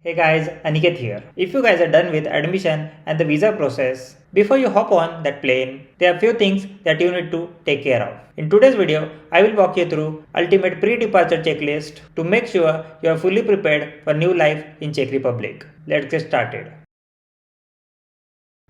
Hey guys, Aniket here. If you guys are done with admission and the visa process, before you hop on that plane, there are few things that you need to take care of. In today's video, I will walk you through ultimate pre-departure checklist to make sure you are fully prepared for new life in Czech Republic. Let's get started.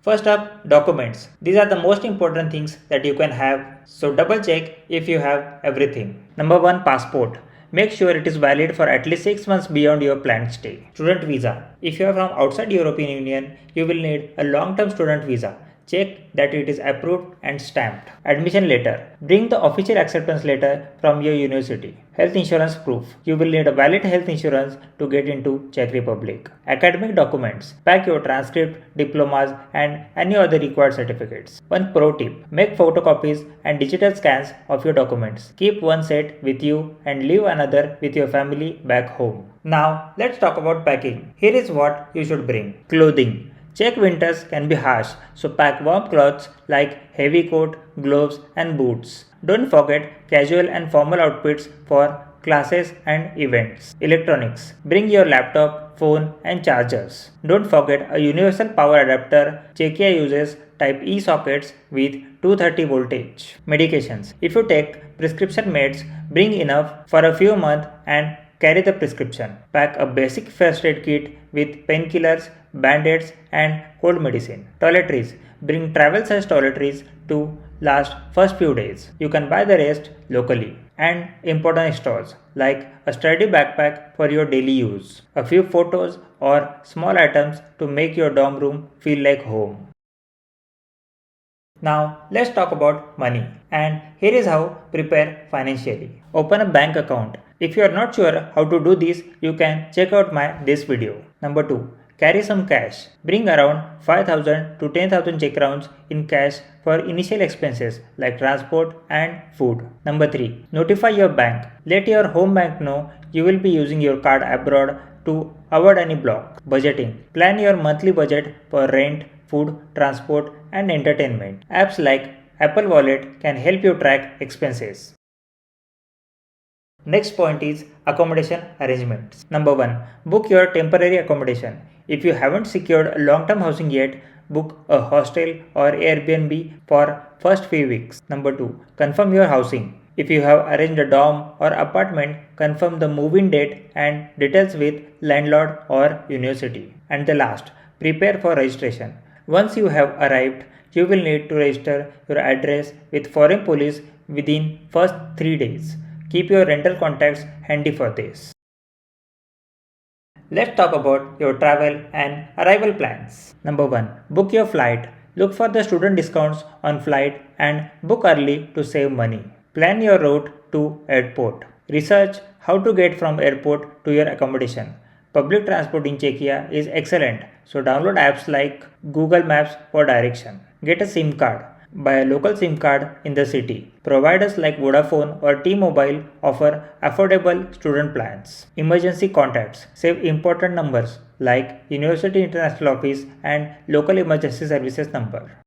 First up, documents. These are the most important things that you can have, so double check if you have everything. Number 1, passport. Make sure it is valid for at least 6 months beyond your planned stay. Student visa. If you are from outside European Union, you will need a long-term student visa. Check that it is approved and stamped. Admission letter. Bring the official acceptance letter from your university. Health insurance proof. You will need a valid health insurance to get into Czech Republic. Academic documents. Pack your transcript, diplomas and any other required certificates. One pro tip. Make photocopies and digital scans of your documents. Keep one set with you and leave another with your family back home. Now let's talk about packing. Here is what you should bring. Clothing. Czech winters can be harsh, so pack warm clothes like heavy coat, gloves and boots. Don't forget casual and formal outfits for classes and events. Electronics. Bring your laptop, phone and chargers. Don't forget a universal power adapter. Czechia uses Type E sockets with 230 voltage. Medications. If you take prescription meds, bring enough for a few months and carry the prescription. Pack a basic first aid kit with painkillers, band-aids and cold medicine. Toiletries. Bring travel size toiletries to last first few days. You can buy the rest locally. And important stores like a sturdy backpack for your daily use. A few photos or small items to make your dorm room feel like home. Now let's talk about money, and here is how prepare financially. Open a bank account. If you are not sure how to do this, you can check out this video. Number 2. Carry some cash. Bring around 5,000 to 10,000 Czech crowns in cash for initial expenses like transport and food. Number 3. Notify your bank. Let your home bank know you will be using your card abroad to avoid any block. Budgeting. Plan your monthly budget for rent, food, transport and entertainment. Apps like Apple Wallet can help you track expenses. Next point is accommodation arrangements. Number 1. Book your temporary accommodation. If you haven't secured a long-term housing yet, book a hostel or Airbnb for first few weeks. Number 2. Confirm your housing. If you have arranged a dorm or apartment, confirm the move-in date and details with landlord or university. And the last, prepare for registration. Once you have arrived, you will need to register your address with foreign police within first 3 days. Keep your rental contacts handy for this. Let's talk about your travel and arrival plans. Number 1. Book your flight. Look for the student discounts on flight and book early to save money. Plan your route to airport. Research how to get from airport to your accommodation. Public transport in Czechia is excellent, so download apps like Google Maps for direction. Get a SIM card. Buy a local SIM card in the city. Providers like Vodafone or T-Mobile offer affordable student plans. Emergency contacts. Save important numbers like University International Office and local emergency services number.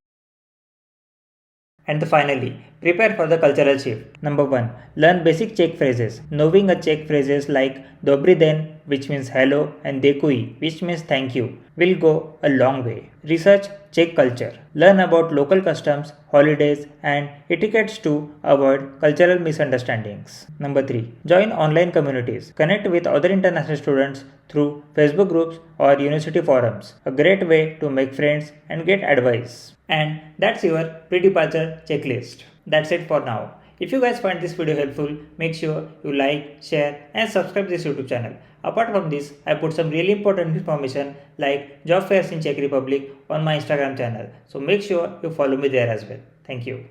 And finally, prepare for the cultural shift. Number 1. Learn basic Czech phrases. Knowing a Czech phrases like Dobrý den, which means hello, and Děkuji, which means thank you, will go a long way. Research Czech culture. Learn about local customs, holidays, and etiquettes to avoid cultural misunderstandings. Number 3. Join online communities. Connect with other international students through Facebook groups or university forums. A great way to make friends and get advice. And that's your pre-departure checklist. That's it for now. If you guys find this video helpful, make sure you like, share and subscribe this YouTube channel. Apart from this, I put some really important information like job fairs in Czech Republic on my Instagram channel. So make sure you follow me there as well. Thank you.